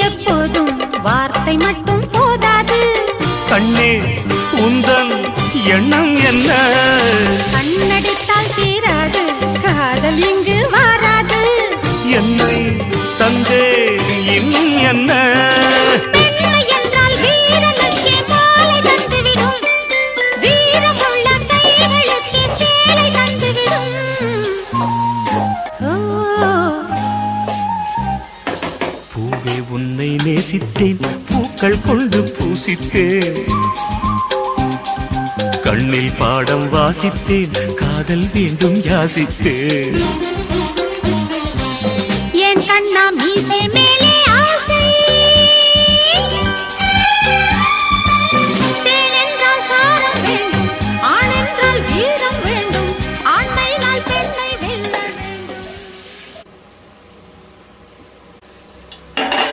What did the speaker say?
எப்போதும் வார்த்தை மட்டும் போதாது. கண்ணே உந்தன் எண்ணம் என்ன? கண்ணடித்தால் தீராது காதல் இங்கு வாராது. என்னை தந்தே இன்னும் என்ன? பெண்மை என்றால் வீரனுக்கே மாலை தந்துவிடும், வீரமுள்ள கைகளுக்கே சேலை தந்துவிடும். பூவே உன்னை நேசித்தேன், பூக்கள் கொண்டு பூசித்தேன், கண்ணில் பாடம் வாசித்தேன், காதல் வேண்டும் யாசித்தேன். என் கண்ணா மீசை மேலே